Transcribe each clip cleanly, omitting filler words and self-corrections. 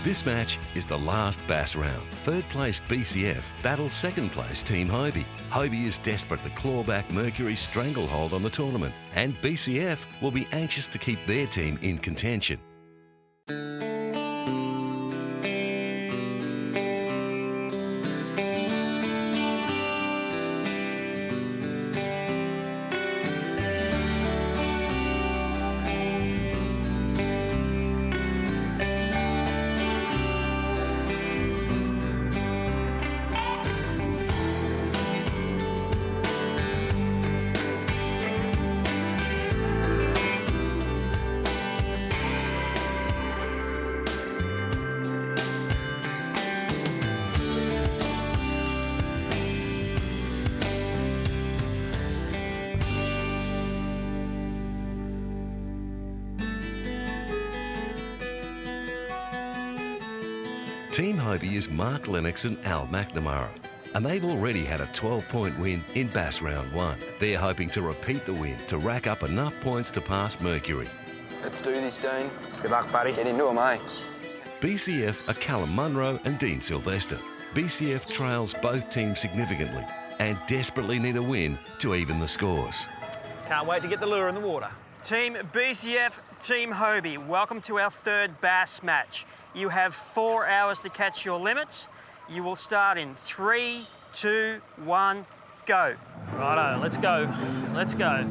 This match is the last Bass round. Third place BCF battles second place Team Hobie. Hobie is desperate to claw back Mercury's stranglehold on the tournament, and BCF will be anxious to keep their team in contention. Team Hobie is Mark Lennox and Al McNamara, and they've already had a 12-point win in Bass Round 1. They're hoping to repeat the win to rack up enough points to pass Mercury. Let's do this, Dean. Good luck, buddy. Get into them, eh? BCF are Callum Munro and Dean Sylvester. BCF trails both teams significantly and desperately need a win to even the scores. Can't wait to get the lure in the water. Team BCF, Team Hobie, welcome to our third bass match. You have 4 hours to catch your limits. You will start in 3, 2, 1, go. Righto, let's go. Let's go.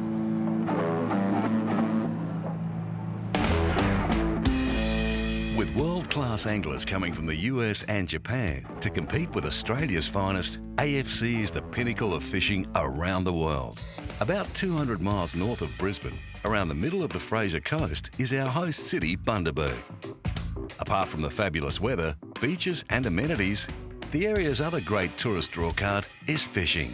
With world-class anglers coming from the US and Japan to compete with Australia's finest, AFC is the pinnacle of fishing around the world. About 200 miles north of Brisbane, around the middle of the Fraser Coast, is our host city, Bundaberg. Apart from the fabulous weather, beaches and amenities, the area's other great tourist drawcard is fishing.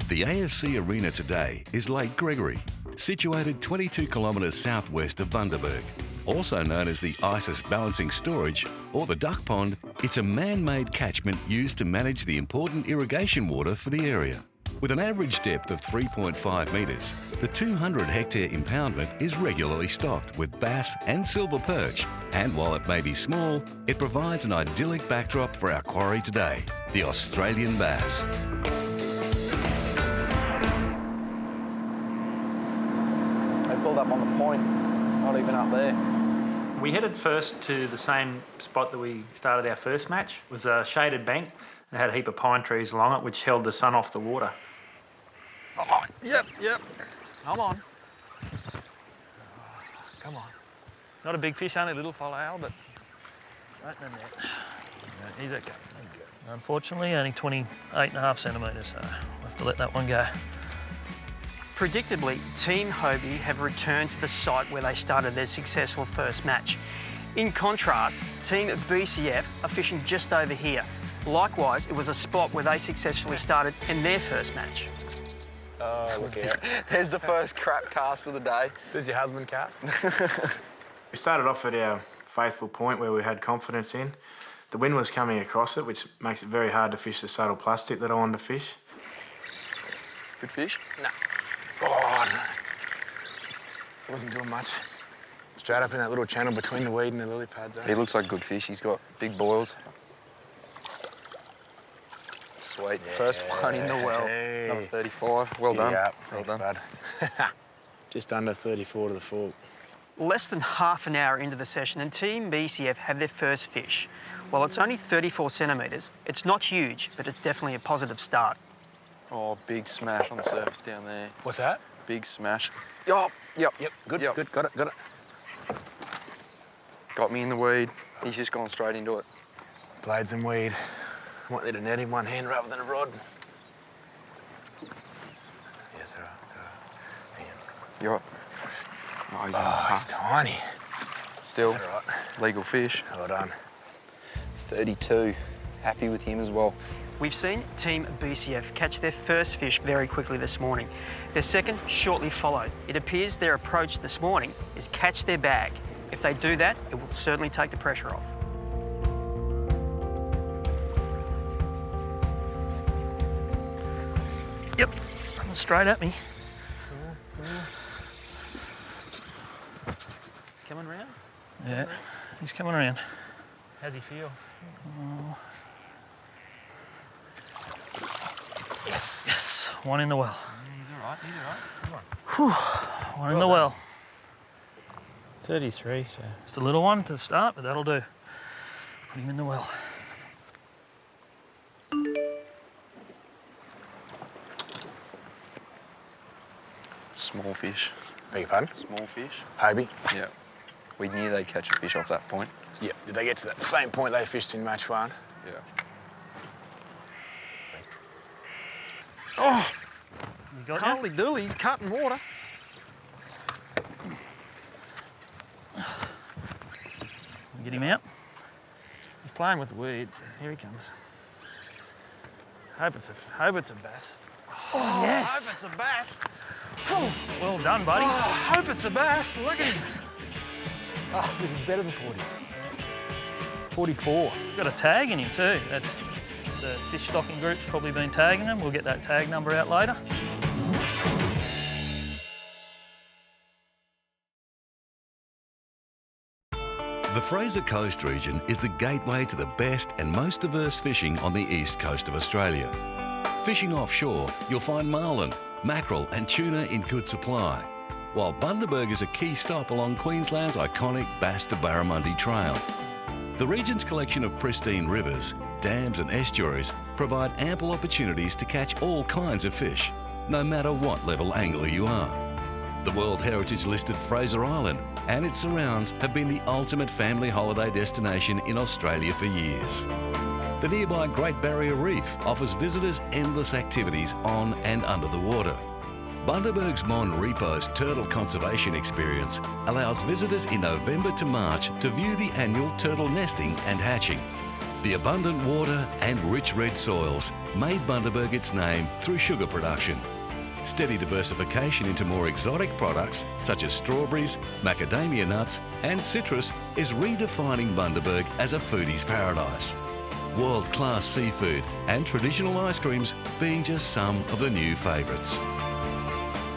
The AFC arena today is Lake Gregory, situated 22 kilometres southwest of Bundaberg. Also known as the ISIS Balancing Storage or the Duck Pond, it's a man-made catchment used to manage the important irrigation water for the area. With an average depth of 3.5 metres, the 200-hectare impoundment is regularly stocked with bass and silver perch, and while it may be small, it provides an idyllic backdrop for our quarry today, the Australian bass. They pulled up on the point, not even up there. We headed first to the same spot that we started our first match. It was a shaded bank and it had a heap of pine trees along it which held the sun off the water. Oh, yep. Come on. Come on. Not a big fish, only a little follow, but right in the net. No, he's okay. Unfortunately, only 28.5 centimetres, so we'll have to let that one go. Predictably, Team Hobie have returned to the site where they started their successful first match. In contrast, Team BCF are fishing just over here. Likewise, it was a spot where they successfully started in their first match. Oh, there's the first crap cast of the day. Does your husband cast? We started off at our faithful point where we had confidence in. The wind was coming across it, which makes it very hard to fish the subtle plastic that I wanted to fish. Good fish? No. Oh, no. Wasn't doing much. Straight up in that little channel between the weed and the lily pads. He looks like good fish. He's got big boils. Sweet. Yeah. First one in the well. Hey. Number 35. Well done. Yeah, well thanks, done. bud. Just under 34 to the fork. Less than half an hour into the session and Team BCF have their first fish. While it's only 34 centimetres, it's not huge, but it's definitely a positive start. Oh, big smash on the surface down there. What's that? Big smash. Oh, yep. Good, Yep. good, got it. Got me in the weed. He's just gone straight into it. Blades and weed. I want you to net in one hand rather than a rod. Yes, all right. You're right. Oh, he's in the Oh, he's cut. tiny. Still, That's all right. legal fish. Well done. 32. Happy with him as well. We've seen Team BCF catch their first fish very quickly this morning. Their second shortly followed. It appears their approach this morning is catch their bag. If they do that, it will certainly take the pressure off. Yep, coming straight at me. Coming round? Yeah, he's coming around. How's he feel? Yes. Yes. One in the well. He's all right. Come on. Whew. One in the well. 33, so... Just a little one to start, but that'll do. Put him in the well. Small fish. Beg your pardon? Small fish. Hobie? Yeah. We knew they'd catch a fish off that point. Yep. Did they get to that same point they fished in match one? Yeah. Oh! You got Holy dooly, he's cutting water. Get him out. He's playing with the weed. Here he comes. Hope it's a bass. Oh, yes. Hope it's a bass. Well done, buddy. Hope it's a bass. Look at this. Oh, he's better than 40. 44. Got a tag in him too. That's the fish stocking group's probably been tagging them. We'll get that tag number out later. The Fraser Coast region is the gateway to the best and most diverse fishing on the east coast of Australia. Fishing offshore, you'll find marlin, mackerel and tuna in good supply, while Bundaberg is a key stop along Queensland's iconic Bass to Barramundi Trail. The region's collection of pristine rivers, dams and estuaries provide ample opportunities to catch all kinds of fish, no matter what level angler you are. The World Heritage listed Fraser Island and its surrounds have been the ultimate family holiday destination in Australia for years. The nearby Great Barrier Reef offers visitors endless activities on and under the water. Bundaberg's Mon Repos turtle conservation experience allows visitors in November to March to view the annual turtle nesting and hatching. The abundant water and rich red soils made Bundaberg its name through sugar production. Steady diversification into more exotic products such as strawberries, macadamia nuts and citrus is redefining Bundaberg as a foodie's paradise. World-class seafood and traditional ice creams being just some of the new favourites.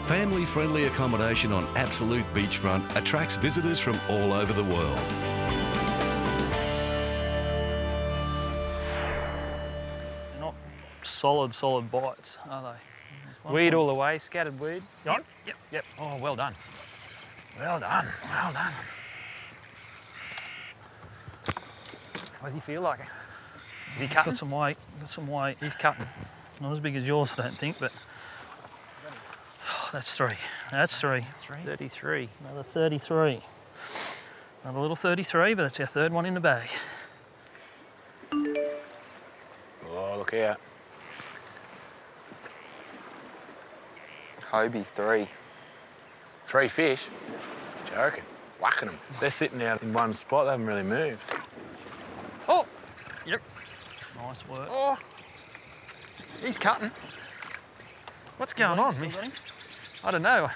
Family-friendly accommodation on absolute beachfront attracts visitors from all over the world. They're not solid bites, are they? Weed all the way, scattered weed. Got it? Yep. Oh, well done. Well done. Well done. What does he feel like? Is he cutting? Got some weight. He's cutting. Not as big as yours, I don't think, but that's three. That's three. 33. Another 33. Another little 33, but that's our third one in the bag. Oh, look out. Hobie 3. 3 fish? Joking. Whacking them. They're sitting out in one spot, they haven't really moved. Oh! Yep. Nice work. Oh! He's cutting. What's going on? I don't know.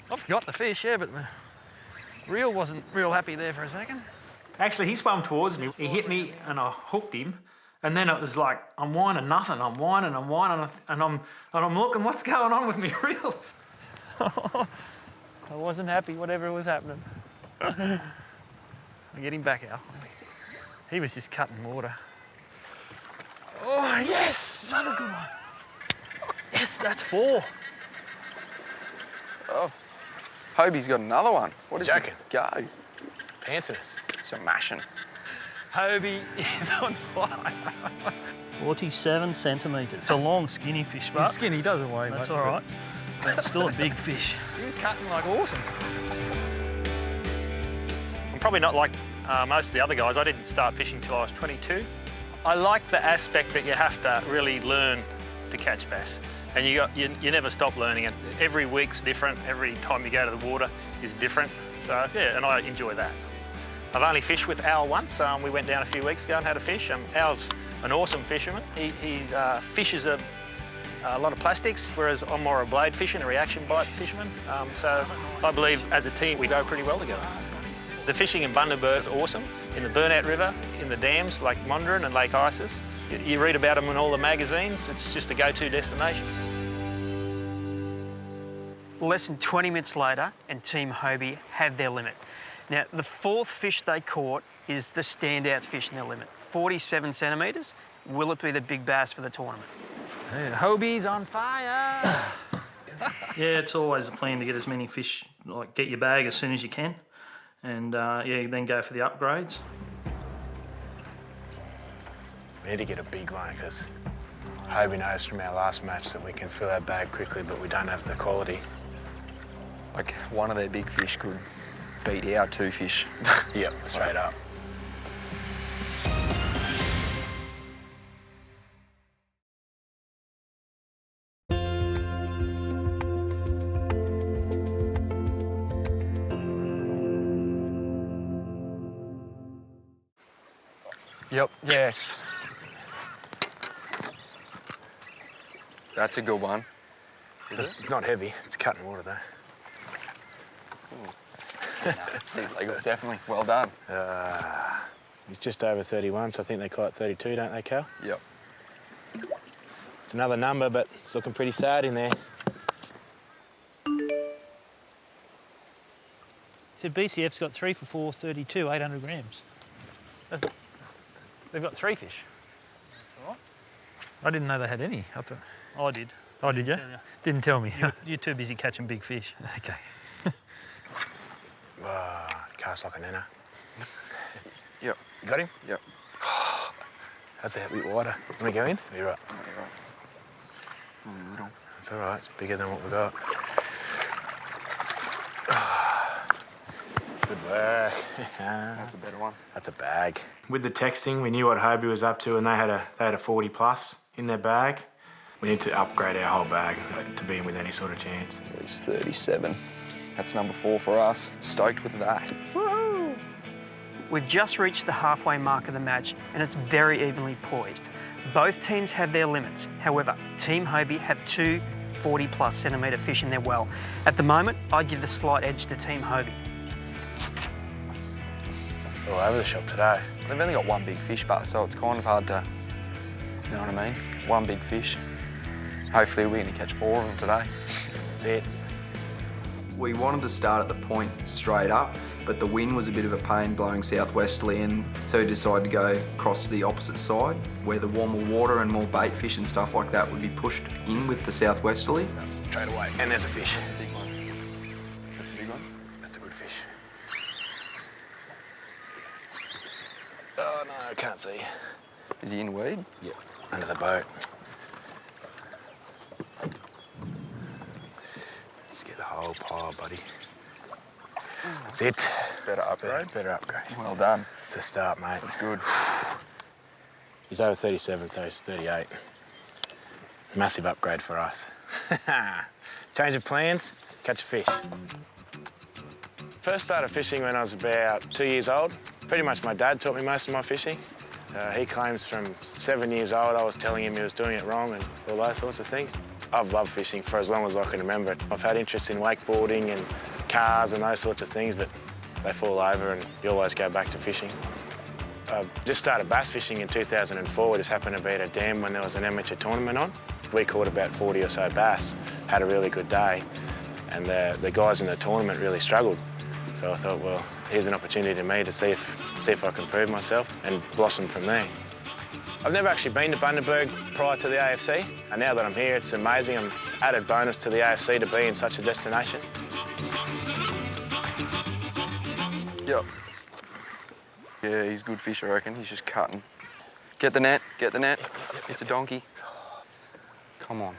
I've got the fish, yeah, but the reel wasn't real happy there for a second. Actually, he swam towards me. He hit me and I hooked him. And then it was like, I'm whining nothing. I'm whining, and I'm looking, what's going on with me reel? I wasn't happy, whatever was happening. I get him back out. He was just cutting water. Oh, yes! Another good one. Yes, that's 4. Oh, Hobie's got another one. What does he Joking. go? Pantsing us. Smashing. Hobie is on fire. 47 centimetres. It's a long, skinny fish, but He's skinny, he doesn't weigh much. that's all right. But it's still a big fish. He was cutting like awesome. I'm probably not like most of the other guys. I didn't start fishing till I was 22. I like the aspect that you have to really learn to catch bass. And you never stop learning it. Every week's different. Every time you go to the water is different. So, yeah, and I enjoy that. I've only fished with Al once. We went down a few weeks ago and had a fish. Al's an awesome fisherman. He fishes a lot of plastics, whereas I'm more a blade fisher and a reaction bite fisherman. So I believe as a team we go pretty well together. The fishing in Bundaberg is awesome. In the Burnout River, in the dams like Mondrian and Lake Isis. You read about them in all the magazines. It's just a go-to destination. Less than 20 minutes later, and Team Hobie had their limit. Now, the fourth fish they caught is the standout fish in their limit, 47 centimetres. Will it be the big bass for the tournament? Yeah, Hobie's on fire. Yeah, it's always the plan to get as many fish, like get your bag as soon as you can, and yeah, then go for the upgrades. We need to get a big one because Hobie knows from our last match that we can fill our bag quickly, but we don't have the quality. Like, one of their big fish could beat our 2 fish. Yep, straight up. Yep, yes. That's a good one. Is it? It's not heavy, it's cutting water though. These legs, definitely. Well done. He's just over 31, so I think they call it 32, don't they, Cal? Yep. It's another number, but it's looking pretty sad in there. So BCF's got 3 for 4, 32, 800 grams. They've got 3 fish. That's all right. I didn't know they had any. I thought... I did. Oh, did you? Didn't tell me. You're too busy catching big fish. Okay. Cast like a nana. Yep. You got him? Yep. How's that a bit wider? Want to go in? You're right. Oh, you're right. Little. It's all right, it's bigger than what we got. Good work. That's a better one. That's a bag. With the texting, we knew what Hobie was up to, and they had a 40 plus in their bag. We need to upgrade our whole bag to be in with any sort of chance. It's at least 37. That's number 4 for us. Stoked with that. Woo! We've just reached the halfway mark of the match and it's very evenly poised. Both teams have their limits. However, Team Hobie have 2 40+ centimetre fish in their well. At the moment, I give the slight edge to Team Hobie. All over the shop today. They've only got 1 big fish, but so it's kind of hard to, you know what I mean? 1 big fish. Hopefully we're going to catch 4 of them today. That's it. We wanted to start at the point straight up, but the wind was a bit of a pain blowing southwesterly, and so we decided to go across to the opposite side where the warmer water and more bait fish and stuff like that would be pushed in with the southwesterly. Straight away. And there's a fish. That's a big one. That's a big one? That's a good fish. Oh no, I can't see. Is he in weed? Yep. Under the boat. Just get the whole pile, buddy. That's it. Better upgrade? Better upgrade. Well done. It's a start, mate. That's good. He's over 37, so he's 38. Massive upgrade for us. Change of plans, catch a fish. First started fishing when I was about 2 years old. Pretty much my dad taught me most of my fishing. He claims from 7 years old I was telling him he was doing it wrong and all those sorts of things. I've loved fishing for as long as I can remember. I've had interest in wakeboarding and cars and those sorts of things, but they fall over and you always go back to fishing. I just started bass fishing in 2004. We just happened to be at a dam when there was an amateur tournament on. We caught about 40 or so bass, had a really good day, and the guys in the tournament really struggled. So I thought, well, here's an opportunity to me to see if I can prove myself and blossom from there. I've never actually been to Bundaberg prior to the AFC, and now that I'm here, it's amazing. I'm added bonus to the AFC to be in such a destination. Yep. Yeah, he's good fish, I reckon. He's just cutting. Get the net, get the net. It's a donkey. Come on.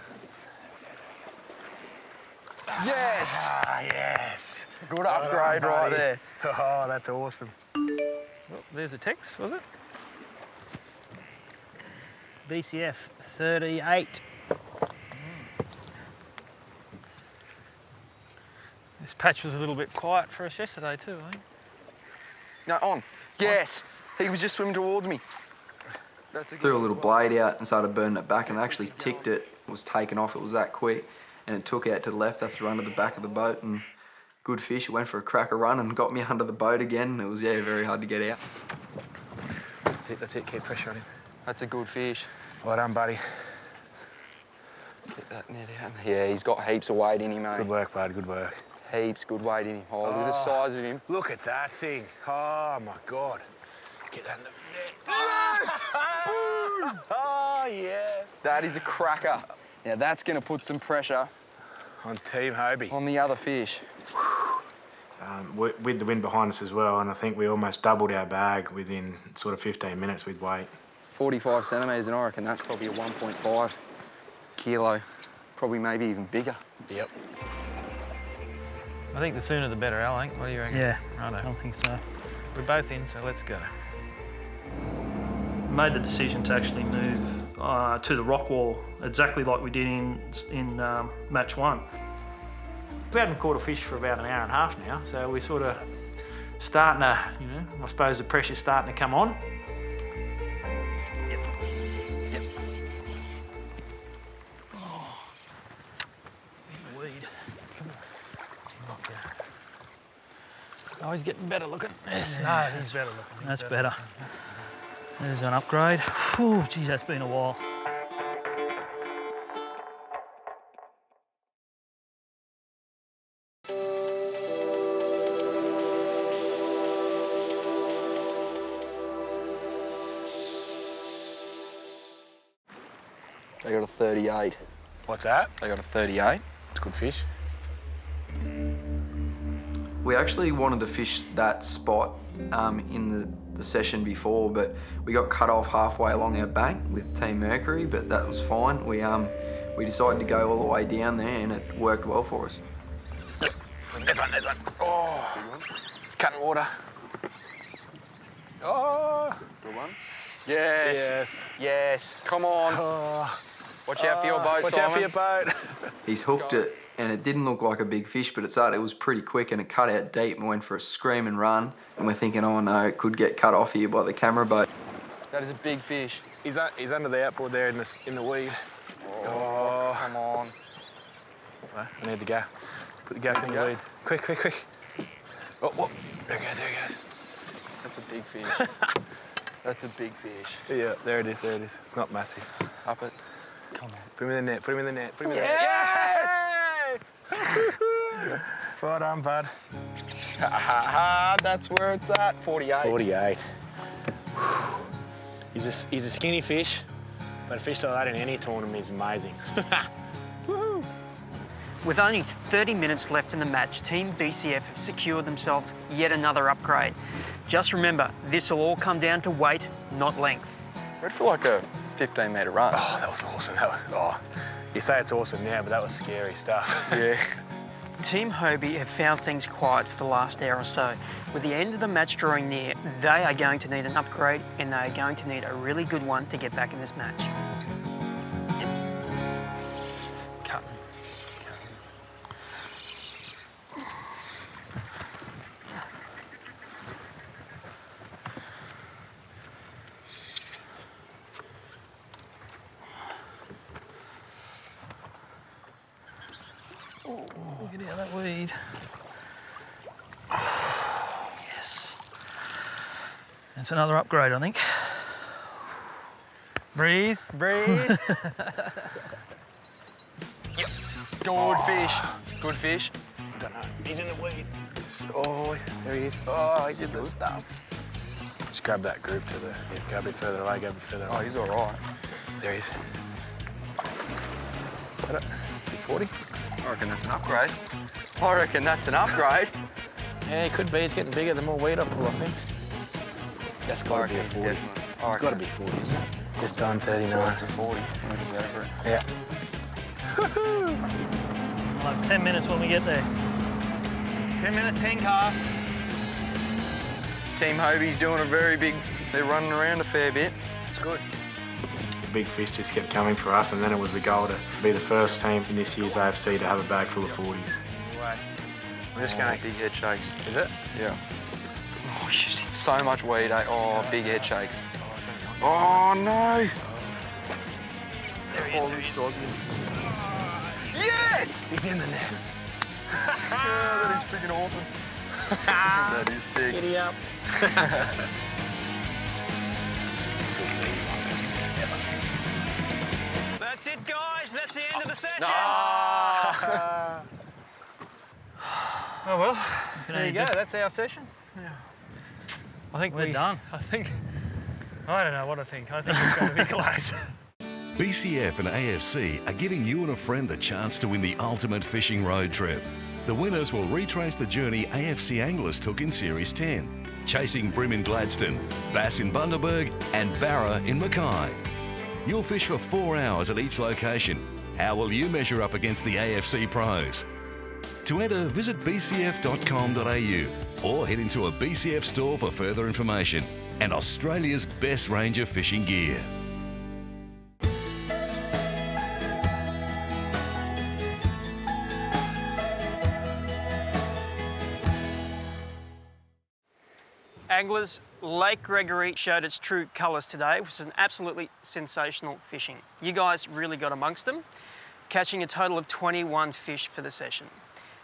Yes! Ah, yes. Good upgrade right there. Oh, that's awesome. Well, there's a text, was it? BCF 38. This patch was a little bit quiet for us yesterday too, I think. No, on. Yes! He was just swimming towards me. Threw a little blade out and started burning it back, and I actually ticked it. It was taken off, it was that quick. And it took out to the left after under the back of the boat, and good fish. It went for a cracker run and got me under the boat again. It was, yeah, very hard to get out. That's it, keep pressure on him. That's a good fish. Well done, buddy. Get that net out. Yeah, he's got heaps of weight in him, mate. Good work, bud, good work. heaps good weight in him. Oh, look at the size of him. Look at that thing. Oh, my God. Get that in the net. Oh, yes. That is a cracker. Now that's going to put some pressure On Team Hobie. on the other fish. With the wind behind us as well, and I think we almost doubled our bag within sort of 15 minutes with weight. 45 centimetres, and I reckon that's probably a 1.5 kilo. Probably maybe even bigger. Yep. I think the sooner the better, Al, what do you reckon? Yeah, Righto. I don't think so. We're both in, so let's go. Made the decision to actually move to the rock wall, exactly like we did in match 1. We haven't caught a fish for about an hour and a half now, so we're sort of starting to, you know, I suppose the pressure's starting to come on. Yep. Oh. Weed. Come on. Oh, he's getting better looking. Yes, no, he's better looking. That's better. There's an upgrade. Whew, geez, that's been a while. They got a 38. What's that? They got a 38. It's good fish. We actually wanted to fish that spot in the session before, but we got cut off halfway along our bank with Team Mercury, but that was fine. We decided to go all the way down there, and it worked well for us. There's one. Oh, it's cutting water. Oh. Good one. Yes. Yes. Come on. Oh. Watch out for your boat, Watch Simon. out for your boat. He's hooked it, and it didn't look like a big fish, but it was pretty quick, and it cut out deep and went for a scream and run. And we're thinking, oh no, it could get cut off here by the camera boat. That is a big fish. He's under the outboard there in the weed. Oh, come on. Right, I need to go. Put the gas in the weed. Quick. Oh, whoa. There he goes. That's a big fish. That's a big fish. Yeah, there it is. It's not massive. Up it. Come on. Put him in the net. Yes! Well done, bud. That's where it's at. 48. 48. He's a skinny fish, but a fish like that in any tournament is amazing. Woo! With only 30 minutes left in the match, Team BCF have secured themselves yet another upgrade. Just remember, this will all come down to weight, not length. Ready for like a 15-metre run. Oh, that was awesome. You say it's awesome now, but that was scary stuff. Yeah. Team Hobie have found things quiet for the last hour or so. With the end of the match drawing near, they are going to need an upgrade, and they are going to need a really good one to get back in this match. Cutting. Oh, look at that weed. Yes. That's another upgrade, I think. Breathe. Yep. Good fish. Good fish. Don't know. He's in the weed. Oh, there he is. Oh, he's in the stuff. Just grab that group to the. Yeah, go a bit further away. Oh, he's all right. There he is. Got it. 40. I reckon that's an upgrade. Yeah, he could be. He's getting bigger the more weight I pull, I think. That's got to be a 40. It's got to be 40, isn't it? This time 39. So it's a 40. What is that for? Yeah. Like 10 minutes when we get there. 10 minutes, 10 casts. Team Hobie's doing a very big, they're running around a fair bit. It's good. Big fish just kept coming for us, and then it was the goal to be the first team in this year's AFC to have a bag full of 40s. I'm just going to... Big head shakes. Is it? Yeah. Oh, you just did so much weed, eh? Oh, big head shakes. Oh, no. There he is. There he is. Yes! He's in the net. Yeah, that is freaking awesome. That is sick. Giddy up. That's it, guys. That's the end of the session. Ah. Oh well, can there you only go. do- That's our session. Yeah. I think We're done. I don't know what I think. I think it's going to be close. BCF and AFC are giving you and a friend the chance to win the ultimate fishing road trip. The winners will retrace the journey AFC anglers took in Series 10, chasing bream in Gladstone, bass in Bundaberg and barra in Mackay. You'll fish for 4 hours at each location. How will you measure up against the AFC pros? To enter, visit bcf.com.au or head into a BCF store for further information and Australia's best range of fishing gear. Anglers, Lake Gregory showed its true colours today, which is an absolutely sensational fishing. You guys really got amongst them, catching a total of 21 fish for the session.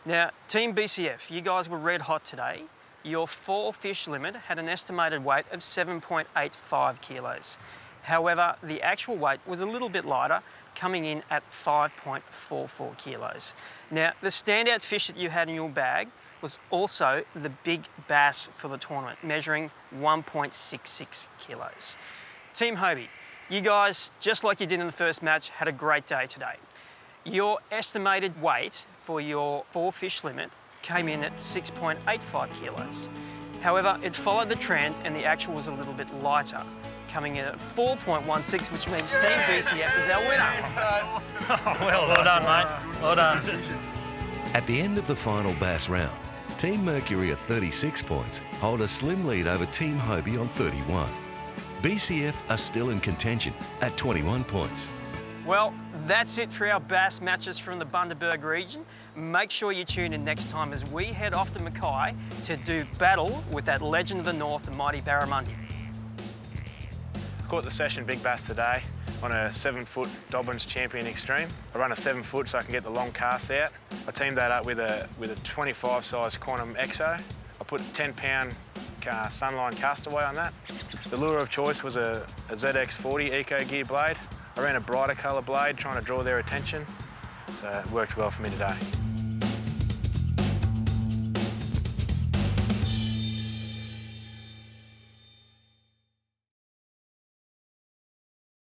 Now, Team BCF, you guys were red hot today. Your 4 fish limit had an estimated weight of 7.85 kilos. However, the actual weight was a little bit lighter, coming in at 5.44 kilos. Now, the standout fish that you had in your bag was also the big bass for the tournament, measuring 1.66 kilos. Team Hobie, you guys, just like you did in the first match, had a great day today. Your estimated weight for your 4 fish limit came in at 6.85 kilos. However, it followed the trend and the actual was a little bit lighter, coming in at 4.16, which means Team BCF is our winner. Well done, mate. Well done. At the end of the final bass round, Team Mercury at 36 points hold a slim lead over Team Hobie on 31. BCF are still in contention at 21 points. Well, that's it for our bass matches from the Bundaberg region. Make sure you tune in next time as we head off to Mackay to do battle with that legend of the north, the mighty barramundi. Caught the session big bass today on a 7-foot Dobbins Champion Extreme. I run a 7-foot so I can get the long cast out. I teamed that up with a 25 size Quantum Exo. I put a 10-pound Sunline Castaway on that. The lure of choice was a ZX40 Eco Gear blade. I ran a brighter colour blade trying to draw their attention, so it worked well for me today.